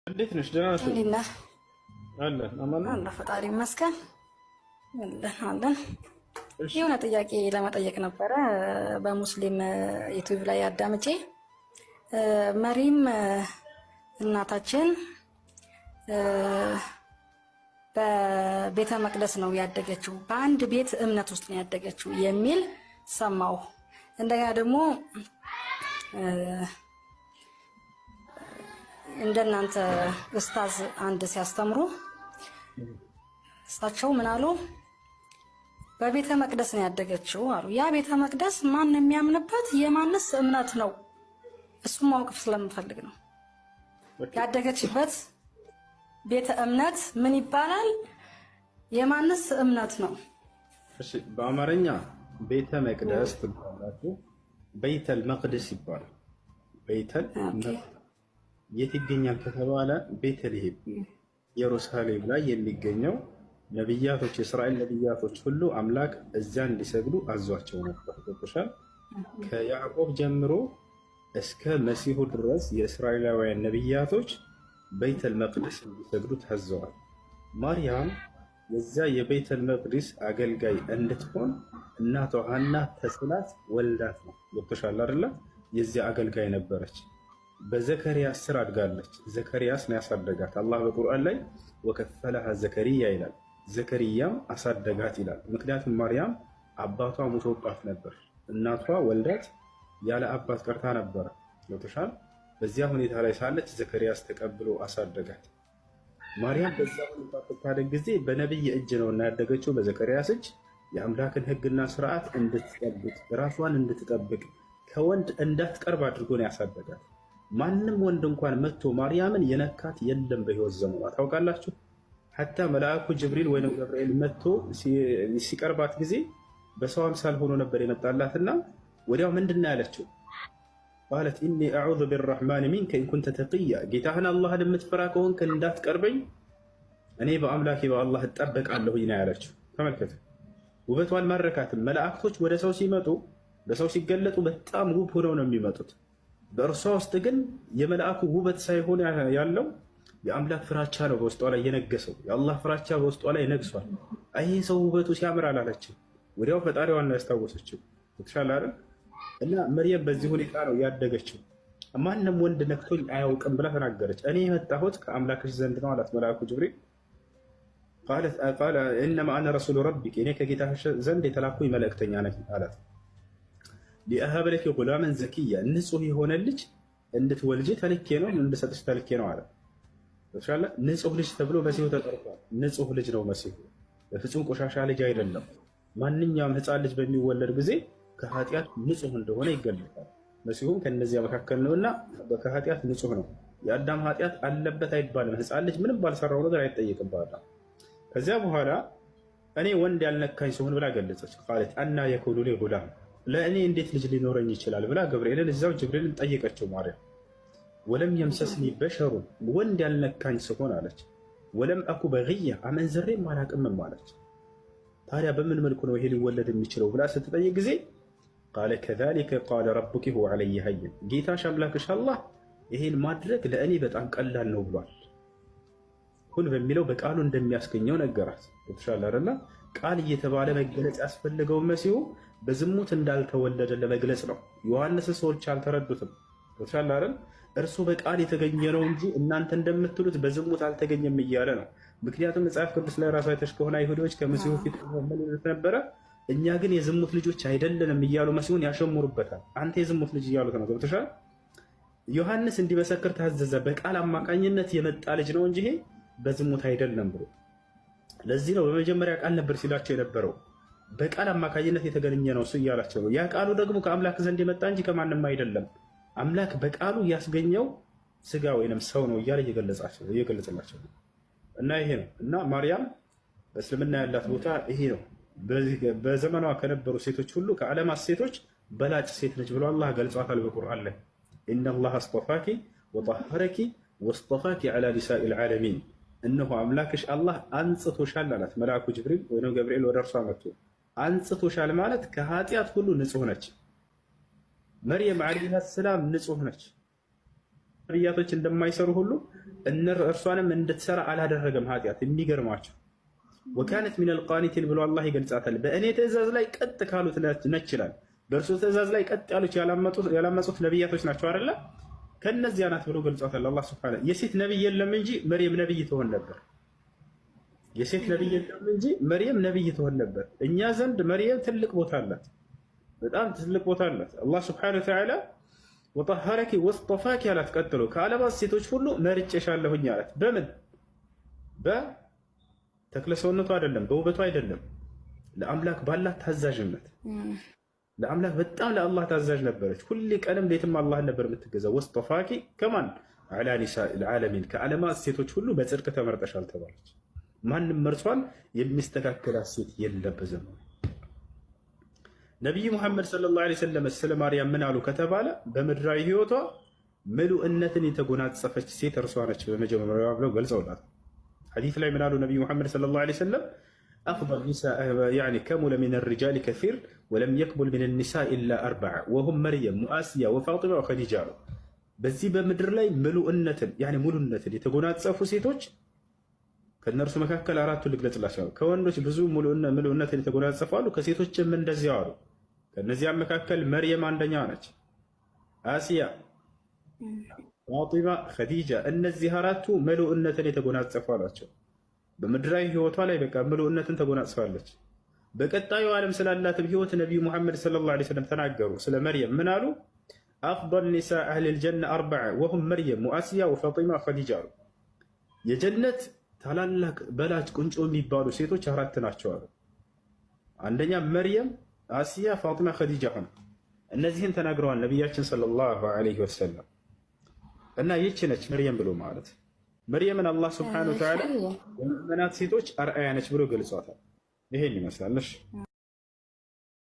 እንዴት ነሽ? ደህና ነሽ? እንዴና አለን አማን አለ ፈጣሪ ይመስገን አለን። የሆነ ጥያቄ ለመጠየቅ ነበረ። በሙስሊም ዩቲዩብ ላይ አዳምጬ መሪም እናታችን በቤተ መቅደስ ነው ያደገችው፣ በአንድ ቤት እምነት ውስጥ ነው ያደገችው የሚል ሰማሁ። እንደገና ደግሞ እንደናንተ ኡስታዝ አንድ ሲያስተምሩ እሳቸው ምን አሉ? በቤተ መቅደስ ነው ያደገችው አሉ። ያ ቤተ መቅደስ ማን የሚያምንበት የማንስ እምነት ነው? እሱም ማወቅ ስለምፈልግ ነው። ያደገችበት ቤተ እምነት ምን ይባላል? የማንስ እምነት ነው? እሺ፣ በአማርኛ ቤተ መቅደስ ትባላችሁ፣ በይተል መቅደስ ይባላል። በይተል የት ይገኛል ከተባለ ቤተልሔም ኢየሩሳሌም ላይ የሚገኘው ነብያቶች የእስራኤል ነብያቶች ሁሉ አምላክ እዚያ እንዲሰግዱ አዟቸው ነበር። ገብቶሻል? ከያዕቆብ ጀምሮ እስከ መሲሁ ድረስ የእስራኤላውያን ነብያቶች በይተል መቅደስ እንዲሰግዱ ታዘዋል። ማርያም የዚያ የቤተል መቅደስ አገልጋይ እንድትሆን እናቷ ሐና ተስላት ወልዳት ነው። ገብቶሻል አይደለ? የዚያ አገልጋይ ነበረች። በዘከርያስ ስር አድጋለች። ዘከርያስ ነው ያሳደጋት። አላህ በቁርአን ላይ ወከፈለሃ ዘከርያ ይላል። ዘከርያም አሳደጋት ይላል። ምክንያቱም ማርያም አባቷ ሙቶባት ነበር። እናቷ ወልዳት ያለ አባት ቀርታ ነበረ። ገብቶሻል? በዚያ ሁኔታ ላይ ሳለች ዘከርያስ ተቀብሎ አሳደጋት። ማርያም በዛ ሁኔታ ስታደግ ጊዜ በነብይ እጅ ነው እና ያደገችው፣ በዘከርያስ እጅ የአምላክን ሕግና ስርዓት እንድትጠብቅ ራሷን እንድትጠብቅ ከወንድ እንዳትቀርብ አድርጎ ነው ያሳደጋት። ማንም ወንድ እንኳን መጥቶ ማርያምን የነካት የለም በህይወት ዘመኗ። ታውቃላችሁ? ሐታ መልአኩ ጅብሪል ወይም ገብርኤል መጥቶ ሲቀርባት ጊዜ በሰው አምሳል ሆኖ ነበር የመጣላትና ወዲያው ምንድነው ያለችው? ቃለት ኢኒ አዑዙ ቢረሕማን ሚንከ ኢን ኩንተ ተቅያ፣ ጌታህን አላህን የምትፈራ ከሆንክ እንዳትቀርበኝ እኔ በአምላኬ በአላህ እጠበቃለሁ ነው ያለችው። ተመልከቱ፣ ውበቷ አልማረካትም። መላእክቶች ወደ ሰው ሲመጡ በሰው ሲገለጡ በጣም ውብ ሆነው ነው የሚመጡት። በእርሷ ውስጥ ግን የመልአኩ ውበት ሳይሆን ያለው የአምላክ ፍራቻ ነው በውስጧ ላይ የነገሰው። የአላህ ፍራቻ በውስጧ ላይ ነግሷል። ይሄ ሰው ውበቱ ሲያምር አላለችም። ወዲያው ፈጣሪዋን ነው ያስታወሰችው። ትሻል አይደል? እና መርየም በዚህ ሁኔታ ነው ያደገችው። ማንም ወንድ ነክቶኝ አያውቅም ብላ ተናገረች። እኔ የመጣሁት ከአምላክሽ ዘንድ ነው አላት መልአኩ ጅብሪል። ቃለ ኢነማ አነ ረሱሉ ረቢክ፣ እኔ ከጌታሽ ዘንድ የተላኩኝ መልእክተኛ ነኝ አላት። ሊአሀበ ለኪ ጉላመን ዘኪያ፣ ንጹህ የሆነ ልጅ እንድትወልጂ ተልኬ ነው እንድሰጥሽ ተልኬ ነው አለ። ንጹህ ልጅ ተብሎ መሲሁ ተጠርቷል። ንጹህ ልጅ ነው መሲሁ፣ በፍጹም ቆሻሻ ልጅ አይደለም። ማንኛውም ሕፃን ልጅ በሚወለድ ጊዜ ከኃጢአት ንጹህ እንደሆነ ይገለጣል። መሲሁም ከነዚያ መካከል ነውና ከኃጢአት ንጹህ ነው። የአዳም ኃጢአት አለበት አይባልም። ሕፃን ልጅ ምንም ባልሰራው ነገር አይጠየቅባትም። ከዚያ በኋላ እኔ ወንድ ያልነካኝ ስሆን ብላ ገለጸች። ቃለት አና የኩኑ ሊ ጉላም፣ ለእኔ እንዴት ልጅ ሊኖረኝ ይችላል ብላ ገብርኤልን እዛው ጅብሪልን ጠየቀችው። ማርያም ወለም የምሰስኒ በሸሩን፣ ወንድ ያልነካኝ ስሆን አለች። ወለም አኩ በግያ፣ አመንዝሬም አላቅምም አለች። ታዲያ በምን መልኩ ነው ይሄ ሊወለድ የሚችለው ብላ ስትጠይቅ ጊዜ ቃለ ከዛሊከ ቃለ ረቡኪ ሁወ ዐለይሂ ሀይን፣ ጌታሽ አምላክሽ አላህ ይሄን ማድረግ ለእኔ በጣም ቀላል ነው ብሏል። ሁን በሚለው በቃሉ እንደሚያስገኘው ነገራት። ተሻለ አይደለ? ቃል እየተባለ መገለጽ ያስፈልገው መሲሁ በዝሙት እንዳልተወለደ ለመግለጽ ነው። ዮሐንስ ሰዎች አልተረዱትም። ተሻለ አይደል? እርሱ በቃል የተገኘ ነው እንጂ እናንተ እንደምትሉት በዝሙት አልተገኘም እያለ ነው። ምክንያቱም መጽሐፍ ቅዱስ ላይ ራሱ አይተሽ ከሆነ አይሁዶች ከመሲሁ ፊት ምን ነበረ? እኛ ግን የዝሙት ልጆች አይደለንም እያሉ መሲሁን ያሸሙሩበታል። አንተ የዝሙት ልጅ እያሉት ነው። ገብቶሻል? ዮሐንስ እንዲመሰክር ታዘዘ። በቃል አማካኝነት የመጣ ልጅ ነው እንጂ ይሄ በዝሙት አይደለም ብሎ። ለዚህ ነው በመጀመሪያ ቃል ነበር ሲላቸው የነበረው። በቃል አማካኝነት የተገኘ ነው እሱ እያላቸው ነው። ያ ቃሉ ደግሞ ከአምላክ ዘንድ የመጣ እንጂ ከማንም አይደለም። አምላክ በቃሉ ያስገኘው ስጋ ወይንም ሰው ነው እያለ እየገለጸላቸው ነው። እና ይሄ ነው። እና ማርያም በእስልምና ያላት ቦታ ይሄ ነው። በዘመኗ ከነበሩ ሴቶች ሁሉ ከዓለማት ሴቶች በላጭ ሴት ነች ብሎ አላህ ገልጿታል በቁርአን ላይ። ኢነላህ አስጠፋኪ ወጠሀረኪ ወስጠፋኪ ዐላ ኒሳኢል ዓለሚን፣ እነሆ አምላክሽ አላህ አንጽቶሻል አላት መልአኩ ጅብሪል ወይም ገብርኤል ወደ እርሷ መጥቶ። አንጽቶሻል ማለት ከኃጢአት ሁሉ ንጹህ ነች። መርየም ዓለይሃ ሰላም ንጹህ ነች። ነቢያቶች እንደማይሰሩ ሁሉ እርሷንም እንድትሰራ አላደረገም ኃጢአት። የሚገርማቸው ወካነት ሚነል ቃኒቲን ብሎ አላህ ይገልጻታል። በእኔ ትእዛዝ ላይ ቀጥ ካሉት ነች ይላል። በእርሱ ትእዛዝ ላይ ቀጥ ያሉት ያላመጹት ነቢያቶች ናቸው አይደለ? ከነዚያ ናት ብሎ ገልጿታል አላህ ሱብሓነሁ። የሴት ነቢይ የለም እንጂ መርየም ነቢይ ትሆን ነበር። የሴት ነቢይ የለም እንጂ መርየም ነቢይ ትሆን ነበር። እኛ ዘንድ መርየም ትልቅ ቦታ አላት፣ በጣም ትልቅ ቦታ አላት። አላህ ሱብሓነሁ ወተዓላ ወጠሀረኪ ወስጠፋኪ አላት። ቀጥሎ ከዓለማት ሴቶች ሁሉ መርጬሻለሁኝ አላት። በምን በተክለ ሰውነቱ አይደለም፣ በውበቱ አይደለም፣ ለአምላክ ባላት ታዛዥነት። ለአምላክ በጣም ለአላህ ታዛዥ ነበረች። ሁሌ ቀንም ሌትም አላህን ነበር የምትገዛው። ወስጠፋኪ ከማን ዐላ ኒሳኢል ዓለሚን፣ ከዓለማት ሴቶች ሁሉ በጽድቅ ተመርጠሻል ተባለች። ማንም መርሷን የሚስተካከላት ሴት የለም በዘመኑ። ነቢዩ ሙሐመድ ሰለላሁ ዐለይሂ ወሰለም ስለ ማርያም ምን አሉ ከተባለ በምድራዊ ህይወቷ ምሉእነትን የተጎናጸፈች ሴት እርሷ ነች በመጀመሪያዋ ብለው ገልጸውላታል። ሐዲስ ላይ ምን አሉ ነቢዩ ሙሐመድ ሰለላሁ ዐለይሂ ወሰለም አፍደል ኒሳእ ያኒ ከሙለ ሚነ ሪጃሊ ከሲር ወለም የክሙል ሚነ ኒሳኢ ኢላ አርበዐ ወሁም መርየም ወአስያ ወፋጢማ ወኸዲጃ አሉ። በዚህ በምድር ላይ ምሉእነትን ያኒ ሙሉነትን የተጎናጸፉ ሴቶች ከእነርሱ መካከል አራቱ ልግለጽላቸው። ከወንዶች ብዙ ምሉእነትን የተጎናጸፉ አሉ፣ ከሴቶችም እንደዚያው አሉ። ከእነዚያም መካከል መርየም አንደኛዋ ነች፣ አሲያ፣ ፋጢማ፣ ኸዲጃ። እነዚህ አራቱ ምሉእነትን የተጎናጸፉ አሏቸው። በምድራዊ ህይወቷ ላይ በቃ ምሉእነትን ተጎናጽፋለች። በቀጣዩ ዓለም ስላላትም ህይወት ነቢዩ ሙሐመድ ሰለላሁ ዐለይሂ ወሰለም ተናገሩ። ስለ መርየም ምን አሉ? አፍደል ኒሳኢ አህሊል ጀነ አርበዐ ወሁም መርየም ወአስያ ወፋጢማ ወኸዲጃ አሉ። የጀነት ታላላቅ በላጭ ቁንጮ የሚባሉ ሴቶች አራት ናቸው አሉ። አንደኛ መርየም፣ አሲያ፣ ፋጢማ፣ ኸዲጃ ሆነ። እነዚህን ተናግረዋል ነቢያችን ሰለላሁ ዐለይሂ ወሰለም። እና ይህች ነች መርየም ብሎ ማለት። መርየምን አላህ ሱብሓነሁ ወተዓላ የሙእሚናት ሴቶች አርአያ ነች ብሎ ገልጿታል። ይሄን ይመስላል።